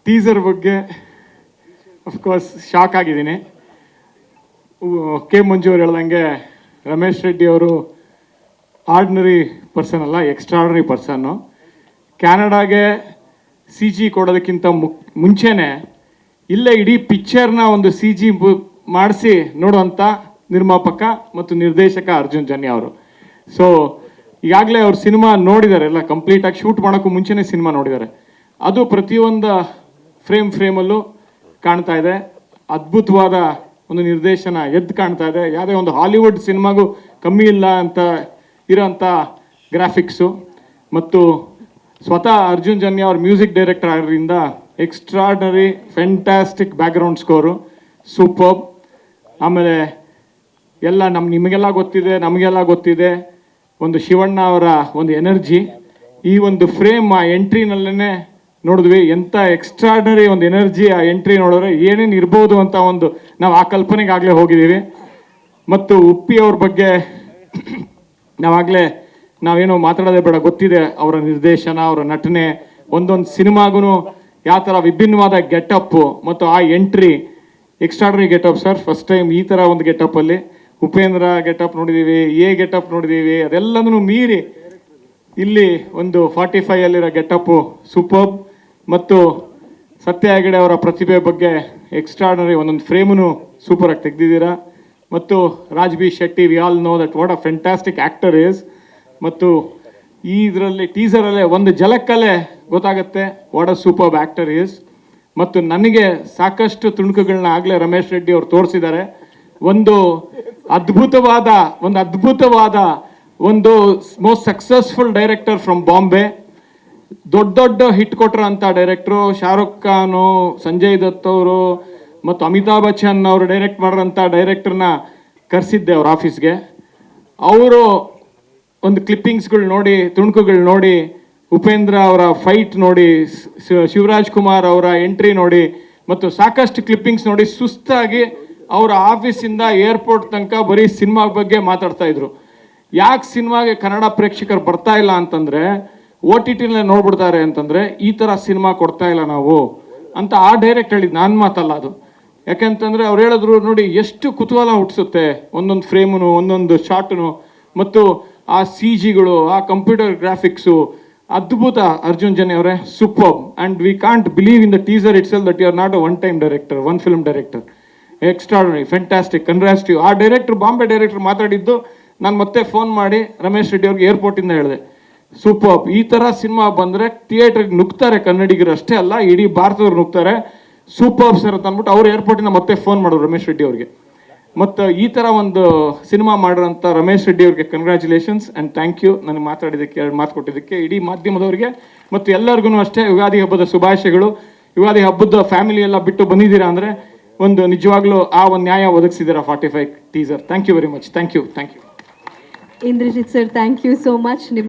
Teaser ಬಗ್ಗೆ of course shock ಆಗಿದ್ದೀನಿ. K ಮಂಜು ಅವ್ರು ಹೇಳ್ದಂಗೆ ರಮೇಶ್ ರೆಡ್ಡಿ ಅವರು ಆರ್ಡಿನರಿ ಪರ್ಸನ್ ಅಲ್ಲ, ಎಕ್ಸ್ಟ್ರಾರ್ಡಿನರಿ ಪರ್ಸನ್ನು. ಕ್ಯಾನಡಾಗೆ ಸಿ ಜಿ ಕೊಡೋದಕ್ಕಿಂತ ಮುಂಚೆನೇ ಇಲ್ಲೇ ಇಡೀ ಪಿಕ್ಚರ್ನ ಒಂದು ಸಿ ಜಿ ಮಾಡಿಸಿ ನೋಡುವಂಥ ನಿರ್ಮಾಪಕ ಮತ್ತು ನಿರ್ದೇಶಕ ಅರ್ಜುನ್ ಜನ್ಯ ಅವರು. ಸೊ ಈಗಾಗಲೇ ಅವ್ರು ಸಿನಿಮಾ ನೋಡಿದ್ದಾರೆ, ಎಲ್ಲ ಕಂಪ್ಲೀಟಾಗಿ ಶೂಟ್ ಮಾಡೋಕ್ಕೂ ಮುಂಚೆನೇ ಸಿನಿಮಾ ನೋಡಿದ್ದಾರೆ. ಅದು ಪ್ರತಿಯೊಂದು ಫ್ರೇಮಲ್ಲೂ ಕಾಣ್ತಾ ಇದೆ. ಅದ್ಭುತವಾದ ಒಂದು ನಿರ್ದೇಶನ ಎದ್ದು ಕಾಣ್ತಾ ಇದೆ. ಯಾವುದೇ ಒಂದು ಹಾಲಿವುಡ್ ಸಿನಿಮಾಗೂ ಕಮ್ಮಿ ಇಲ್ಲ ಅಂತ ಇರೋಂಥ ಗ್ರಾಫಿಕ್ಸು ಮತ್ತು ಸ್ವತಃ ಅರ್ಜುನ್ ಜನ್ಯ ಅವ್ರ ಮ್ಯೂಸಿಕ್ ಡೈರೆಕ್ಟರ್ ಆಗಿರೋದ್ರಿಂದ extraordinary fantastic background score superb. ಆಮೇಲೆ ಎಲ್ಲ ನಿಮಗೆಲ್ಲ ಗೊತ್ತಿದೆ, ನಮಗೆಲ್ಲ ಗೊತ್ತಿದೆ ಒಂದು ಶಿವಣ್ಣ ಅವರ ಒಂದು ಎನರ್ಜಿ. ಈ ಒಂದು ಫ್ರೇಮ್ ಆ ಎಂಟ್ರಿನಲ್ಲೇ ನೋಡಿದ್ವಿ, ಎಂಥ ಎಕ್ಸ್ಟ್ರಾರ್ಡನರಿ ಒಂದು ಎನರ್ಜಿ ಆ ಎಂಟ್ರಿ ನೋಡಿದ್ರೆ ಏನೇನು ಇರ್ಬೋದು ಅಂತ ಒಂದು ನಾವು ಆ ಕಲ್ಪನೆಗಾಗಲೇ ಹೋಗಿದ್ದೀವಿ. ಮತ್ತು ಉಪ್ಪಿ ಅವ್ರ ಬಗ್ಗೆ ನಾವೇನೋ ಮಾತಾಡೋದೇ ಬೇಡ, ಗೊತ್ತಿದೆ ಅವರ ನಿರ್ದೇಶನ, ಅವರ ನಟನೆ, ಒಂದೊಂದು ಸಿನಿಮಾಗೂ ಯಾವ ಥರ ವಿಭಿನ್ನವಾದ ಗೆಟಪ್ಪು ಮತ್ತು ಆ entry extraordinary getup sir. First time ಈ ಥರ ಒಂದು ಗೆಟಪ್ಪಲ್ಲಿ ಉಪೇಂದ್ರ ಗೆಟಪ್ ನೋಡಿದ್ದೀವಿ, ಗೆಟಪ್ ನೋಡಿದ್ದೀವಿ, ಅದೆಲ್ಲದನ್ನು ಮೀರಿ ಇಲ್ಲಿ ಒಂದು 45 ಗೆಟಪ್ಪು ಸೂಪರ್ಬ್. ಮತ್ತು ಸತ್ಯ ಹೆಗಡೆ ಅವರ ಪ್ರತಿಭೆ ಬಗ್ಗೆ ಎಕ್ಸ್ಟ್ರಾರ್ಡನರಿ ಒಂದೊಂದು ಫ್ರೇಮೂ ಸೂಪರಾಗಿ ತೆಗೆದಿದ್ದೀರಾ. ಮತ್ತು Raj B Shetty, we all know that what a fantastic actor is. ಮತ್ತು ಈ ಇದರಲ್ಲಿ ಟೀಸರಲ್ಲೇ ಒಂದು ಜಲಕ್ಕಲ್ಲೇ ಗೊತ್ತಾಗುತ್ತೆ what a superb actor is. ಮತ್ತು ನನಗೆ ಸಾಕಷ್ಟು ತುಣುಕುಗಳನ್ನ ಆಗಲೇ ರಮೇಶ್ ರೆಡ್ಡಿ ಅವರು ತೋರಿಸಿದ್ದಾರೆ. ಒಂದು ಅದ್ಭುತವಾದ ಒಂದು most successful director from Bombay, ದೊಡ್ಡ ಹಿಟ್ ಕೊಟ್ಟರು ಅಂತ ಡೈರೆಕ್ಟ್ರು ಶಾರುಖ್ ಖಾನು, ಸಂಜಯ್ ದತ್ ಅವರು ಮತ್ತು ಅಮಿತಾಬ್ ಬಚ್ಚನ್ ಅವರು ಡೈರೆಕ್ಟ್ ಮಾಡಿರೋಂಥ ಡೈರೆಕ್ಟರ್ನ ಕರೆಸಿದ್ದೆ ಅವ್ರ ಆಫೀಸ್ಗೆ. ಅವರು ಒಂದು ಕ್ಲಿಪ್ಪಿಂಗ್ಸ್ಗಳು ನೋಡಿ, ತುಣುಕುಗಳು ನೋಡಿ, ಉಪೇಂದ್ರ ಅವರ ಫೈಟ್ ನೋಡಿ, ಶಿವರಾಜ್ ಕುಮಾರ್ ಅವರ ಎಂಟ್ರಿ ನೋಡಿ ಮತ್ತು ಸಾಕಷ್ಟು ಕ್ಲಿಪ್ಪಿಂಗ್ಸ್ ನೋಡಿ ಸುಸ್ತಾಗಿ ಅವರ ಆಫೀಸಿಂದ ಏರ್ಪೋರ್ಟ್ ತನಕ ಬರೀ ಸಿನಿಮಾ ಬಗ್ಗೆ ಮಾತಾಡ್ತಾ ಇದ್ರು. ಯಾಕೆ ಸಿನಿಮಾಗೆ ಕನ್ನಡ ಪ್ರೇಕ್ಷಕರು ಬರ್ತಾ ಇಲ್ಲ ಅಂತಂದರೆ OTTನಲ್ಲೇ ನೋಡ್ಬಿಡ್ತಾರೆ ಅಂತಂದರೆ ಈ ಥರ ಸಿನಿಮಾ ಕೊಡ್ತಾ ಇಲ್ಲ ನಾವು ಅಂತ ಆ ಡೈರೆಕ್ಟ್ ಹೇಳಿದ್ದು, ನಾನು ಮಾತಲ್ಲ ಅದು. ಯಾಕೆಂತಂದರೆ ಅವ್ರು ಹೇಳಿದ್ರು ನೋಡಿ ಎಷ್ಟು ಕುತೂಹಲ ಹುಟ್ಟಿಸುತ್ತೆ ಒಂದೊಂದು ಫ್ರೇಮು, ಒಂದೊಂದು ಶಾರ್ಟು ಮತ್ತು ಆ CGಗಳು, ಆ ಕಂಪ್ಯೂಟರ್ ಗ್ರಾಫಿಕ್ಸು ಅದ್ಭುತ. ಅರ್ಜುನ್ ಜನ್ಯ ಅವರೇ superb. And we can't believe in the teaser itself that you are not a one time director, one film director. Extraordinary, fantastic, congrats to you. ಆ ಡೈರೆಕ್ಟರ್, ಬಾಂಬೆ ಡೈರೆಕ್ಟರ್ ಮಾತಾಡಿದ್ದು ನಾನು ಮತ್ತೆ phone ಮಾಡಿ ರಮೇಶ್ ರೆಡ್ಡಿ ಅವ್ರಿಗೆ ಏರ್ಪೋರ್ಟಿಂದ ಹೇಳಿದೆ, superb. ಈ ಥರ ಸಿನಿಮಾ ಬಂದರೆ ಥಿಯೇಟ್ರಿಗೆ ನುಗ್ತಾರೆ ಕನ್ನಡಿಗರು ಅಷ್ಟೇ ಅಲ್ಲ, ಇಡೀ ಭಾರತದವ್ರು ನುಗ್ತಾರೆ. ಸೂಪರ್ಬ್ ಸರ್ ಅಂತ ಅಂದ್ಬಿಟ್ಟು ಅವ್ರು ಏರ್ಪೋರ್ಟಿಂದ ಮತ್ತೆ ಫೋನ್ ಮಾಡೋರು ರಮೇಶ್ ರೆಡ್ಡಿ ಅವ್ರಿಗೆ. ಮತ್ತು ಈ ಥರ ಒಂದು ಸಿನಿಮಾ ಮಾಡಿರೋಂಥ ರಮೇಶ್ ರೆಡ್ಡಿ ಅವ್ರಿಗೆ ಕಂಗ್ರ್ಯಾಚುಲೇಷನ್ಸ್ ಆ್ಯಂಡ್ ಥ್ಯಾಂಕ್ ಯು. ನನಗೆ ಮಾತಾಡಿದ್ದಕ್ಕೆ, ಎರಡು ಮಾತು ಕೊಟ್ಟಿದ್ದಕ್ಕೆ ಇಡೀ ಮಾಧ್ಯಮದವ್ರಿಗೆ ಮತ್ತು ಎಲ್ಲರಿಗೂ ಅಷ್ಟೇ ಯುಗಾದಿ ಹಬ್ಬದ ಶುಭಾಶಯಗಳು. ಯುಗಾದಿ ಹಬ್ಬದ ಫ್ಯಾಮಿಲಿ ಎಲ್ಲ ಬಿಟ್ಟು ಬಂದಿದ್ದೀರಾ ಅಂದರೆ ಒಂದು ನಿಜವಾಗ್ಲೂ ಆ ಒಂದು ನ್ಯಾಯ ಒದಗಿಸಿದ್ದೀರಾ 45 teaser. Thank you very much. Thank you. Indrajit sir, thank you so much.